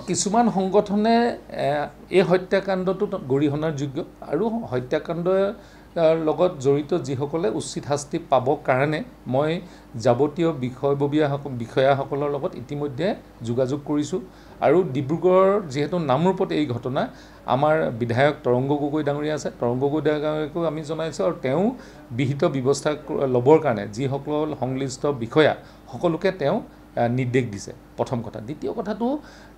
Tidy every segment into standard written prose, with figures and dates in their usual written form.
কিছুমান সংগঠনে এই হত্যাকাণ্ডটো গৰিহণাৰ যোগ্য আৰু হত্যাকাণ্ডৰ লগত জড়িত যিসকলে উচিত শাস্তি পাবৰ কাৰণে মই যাৱতীয় বিষয়াসকলৰ লগত ইতিমধ্যে যোগাযোগ কৰিছোঁ আৰু ডিব্ৰুগড়ৰ যিহেতু নামৰূপত এই ঘটনা আমাৰ বিধায়ক তৰংগ গগৈ ডাঙৰীয়া আছে তৰংগ গগৈ ডাঙৰীয়াকো আমি জনাইছোঁ আৰু তেওঁ বিহিত ব্যৱস্থা ল'বৰ কাৰণে যিসকল সংশ্লিষ্ট বিষয়া সকলোকে তেওঁ নিৰ্দেশ দিছে প্ৰথম কথা দ্বিতীয় কথাটো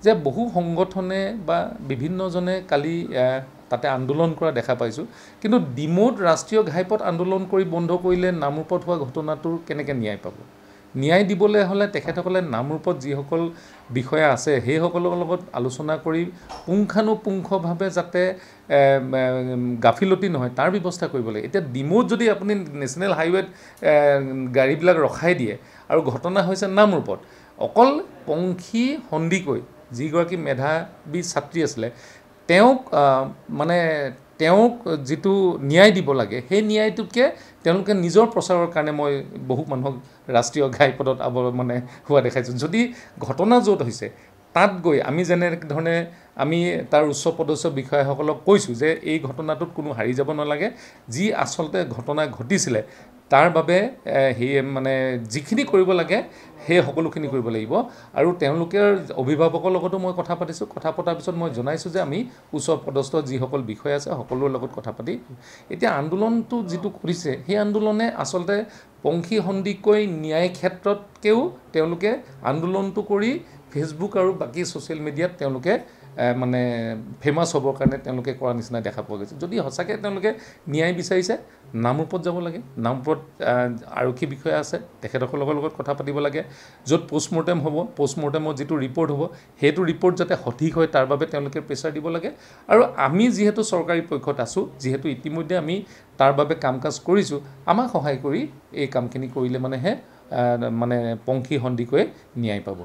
যে বহু সংগঠনে বা বিভিন্নজনে কালি তাতে আন্দোলন কৰা দেখা পাইছোঁ কিন্তু ডিমৌত ৰাষ্ট্ৰীয় ঘাইপথ আন্দোলন কৰি বন্ধ কৰিলে নামৰূপত হোৱা ঘটনাটোৰ কেনেকৈ ন্যায় পাব ন্যায় দিবলৈ হ'লে তেখেতসকলে নামৰূপত যিসকল বিষয়া আছে সেইসকলৰ লগত আলোচনা কৰি পুংখানুপুংখভাৱে যাতে গাফিলতি নহয় তাৰ ব্যৱস্থা কৰিব লাগে এতিয়া ডিমৌত যদি আপুনি নেশ্যনেল হাইৱেত গাড়ীবিলাক ৰখাই দিয়ে আৰু ঘটনা হৈছে নামৰূপত অকল পংখী সন্দিকৈ যিগৰাকী মেধাৱী ছাত্ৰী আছিলে তেওঁক যিটো ন্যায় দিব লাগে সেই ন্যায়টোতকৈ তেওঁলোকে নিজৰ প্ৰচাৰৰ কাৰণে মই বহু মানুহক ৰাষ্ট্ৰীয় ঘাইপথত হোৱা দেখাইছোঁ যদি ঘটনা য'ত হৈছে তাত গৈ আমি যেনেধৰণে আমি তাৰ উচ্চ পদস্থ বিষয়াসকলক কৈছোঁ যে এই ঘটনাটোত কোনো হাৰি যাব নালাগে যি আচলতে ঘটনা ঘটিছিলে তাৰ বাবে যিখিনি কৰিব লাগে সেই সকলোখিনি কৰিব লাগিব আৰু তেওঁলোকৰ অভিভাৱকৰ লগতো মই কথা পাতিছোঁ কথা পতাৰ পিছত মই জনাইছোঁ যে আমি উচ্চ পদস্থ যিসকল বিষয় আছে সকলোৰে লগত কথা পাতি এতিয়া আন্দোলনটো যিটো কৰিছে সেই আন্দোলনে আচলতে পংখী সন্দিকৈ ন্যায় ক্ষেত্ৰতকৈও তেওঁলোকে আন্দোলনটো কৰি ফেচবুক আৰু বাকী ছ'চিয়েল মিডিয়াত তেওঁলোকে ফেমাছ হ'বৰ কাৰণে তেওঁলোকে কৰা নিচিনা দেখা পোৱা গৈছে যদি সঁচাকৈ তেওঁলোকে ন্যায় বিচাৰিছে নামৰূপত যাব লাগে নামৰূপত আৰক্ষী বিষয়া আছে তেখেতসকলৰ লগত কথা পাতিব লাগে য'ত পষ্টমৰ্টেম হ'ব পষ্টমৰ্টেমৰ যিটো ৰিপৰ্ট হ'ব সেইটো ৰিপৰ্ট যাতে সঠিক হয় তাৰ বাবে তেওঁলোকে প্ৰেছাৰ দিব লাগে আৰু আমি যিহেতু চৰকাৰী পক্ষত আছোঁ যিহেতু ইতিমধ্যে আমি তাৰ বাবে কাম কাজ কৰিছোঁ আমাক সহায় কৰি এই কামখিনি কৰিলে পংখী সন্দিকৈ ন্যায় পাব